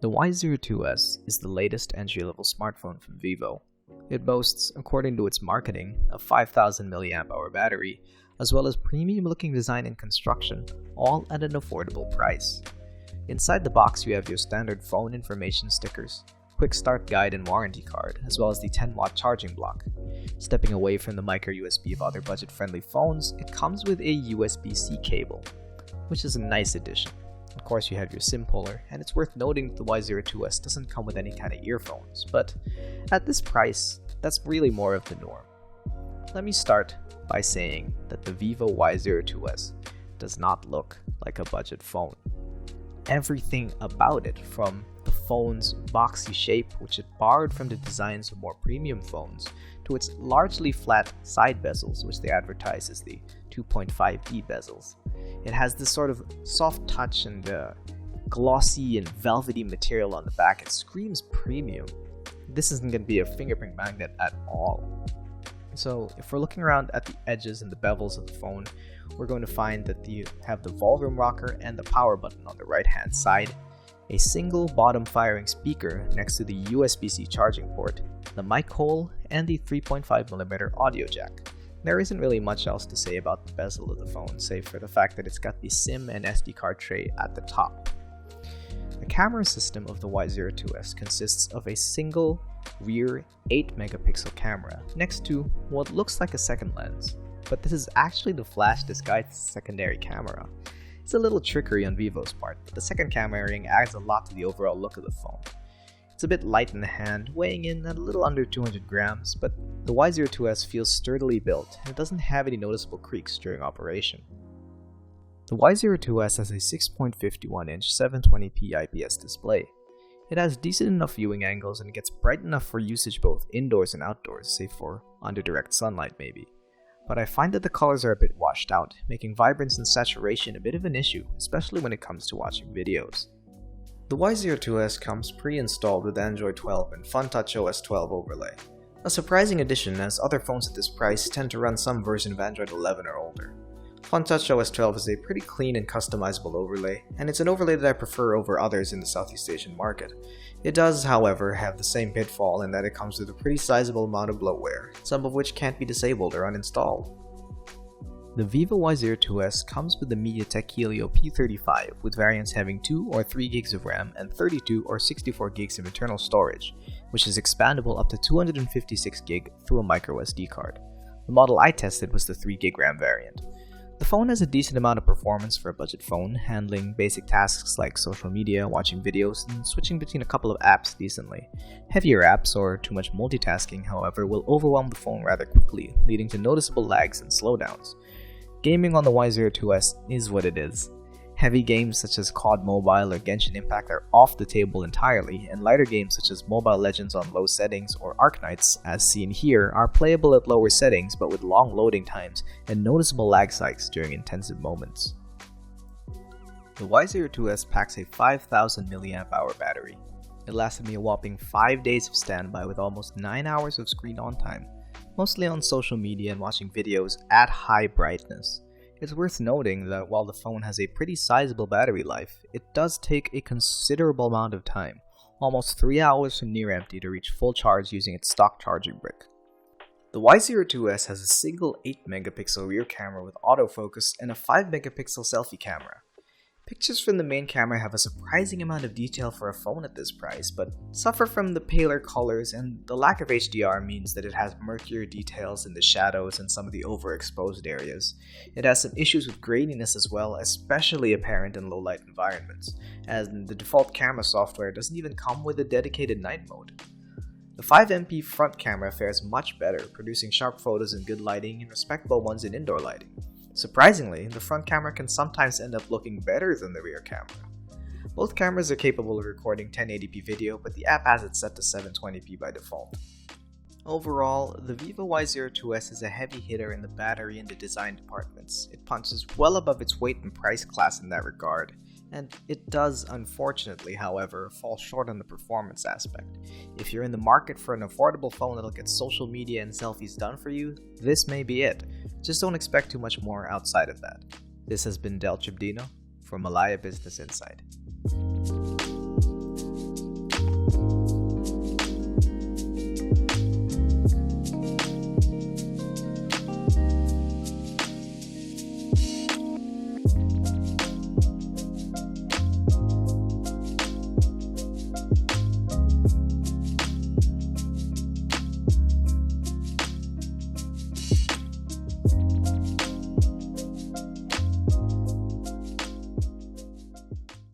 The Y02s is the latest entry-level smartphone from Vivo. It boasts, according to its marketing, a 5000 mAh battery, as well as premium-looking design and construction, all at an affordable price. Inside the box you have your standard phone information stickers, quick start guide and warranty card, as well as the 10-watt charging block. Stepping away from the micro USB of other budget-friendly phones, it comes with a USB-C cable, which is a nice addition. Of course, you have your SIM puller, and it's worth noting that the Y02s doesn't come with any kind of earphones, but at this price, that's really more of the norm. Let me start by saying that the Vivo Y02s does not look like a budget phone. Everything about it, from the phone's boxy shape, which it borrowed from the designs of more premium phones, to its largely flat side bezels, which they advertise as the 2.5D bezels. It has this sort of soft touch and glossy and velvety material on the back. It screams premium. This isn't going to be a fingerprint magnet at all. So if we're looking around at the edges and the bevels of the phone, we're going to find that you have the volume rocker and the power button on the right hand side, a single bottom firing speaker next to the USB-C charging port, the mic hole, and the 3.5mm audio jack. There isn't really much else to say about the bezel of the phone, save for the fact that it's got the SIM and SD card tray at the top. The camera system of the Y02s consists of a single rear 8-megapixel camera next to what looks like a second lens, but this is actually the flash disguised as a secondary camera. It's a little trickery on Vivo's part, but the second camera ring adds a lot to the overall look of the phone. It's a bit light in the hand, weighing in at a little under 200 grams, but the Y02s feels sturdily built and it doesn't have any noticeable creaks during operation. The Y02s has a 6.51-inch 720p IPS display. It has decent enough viewing angles and it gets bright enough for usage both indoors and outdoors, save for under direct sunlight maybe. But I find that the colors are a bit washed out, making vibrance and saturation a bit of an issue, especially when it comes to watching videos. The Y02s comes pre-installed with Android 12 and FunTouch OS 12 overlay. A surprising addition, as other phones at this price tend to run some version of Android 11 or older. FunTouch OS 12 is a pretty clean and customizable overlay, and it's an overlay that I prefer over others in the Southeast Asian market. It does, however, have the same pitfall in that it comes with a pretty sizable amount of bloatware, some of which can't be disabled or uninstalled. The Vivo Y02s comes with the MediaTek Helio P35, with variants having 2 or 3 gigs of RAM and 32 or 64 gigs of internal storage, which is expandable up to 256 gig through a micro SD card. The model I tested was the 3 gig RAM variant. The phone has a decent amount of performance for a budget phone, handling basic tasks like social media, watching videos, and switching between a couple of apps decently. Heavier apps or too much multitasking, however, will overwhelm the phone rather quickly, leading to noticeable lags and slowdowns. Gaming on the Y02s is what it is. Heavy games such as COD Mobile or Genshin Impact are off the table entirely, and lighter games such as Mobile Legends on low settings or Arknights, as seen here, are playable at lower settings but with long loading times and noticeable lag spikes during intensive moments. The Y02s packs a 5000 mAh battery. It lasted me a whopping 5 days of standby with almost 9 hours of screen on time, mostly on social media and watching videos at high brightness. It's worth noting that while the phone has a pretty sizable battery life, it does take a considerable amount of time, almost 3 hours from near empty to reach full charge using its stock charging brick. The Y02s has a single 8-megapixel rear camera with autofocus and a 5-megapixel selfie camera. Pictures from the main camera have a surprising amount of detail for a phone at this price, but suffer from the paler colors, and the lack of HDR means that it has murkier details in the shadows and some of the overexposed areas. It has some issues with graininess as well, especially apparent in low-light environments, as the default camera software doesn't even come with a dedicated night mode. The 5MP front camera fares much better, producing sharp photos in good lighting and respectable ones in indoor lighting. Surprisingly, the front camera can sometimes end up looking better than the rear camera. Both cameras are capable of recording 1080p video, but the app has it set to 720p by default. Overall, the Vivo Y02s is a heavy hitter in the battery and the design departments. It punches well above its weight and price class in that regard, and it does, unfortunately, however, fall short on the performance aspect. If you're in the market for an affordable phone that'll get social media and selfies done for you, this may be it. Just don't expect too much more outside of that. This has been Tribdino for Malaya Business Insight.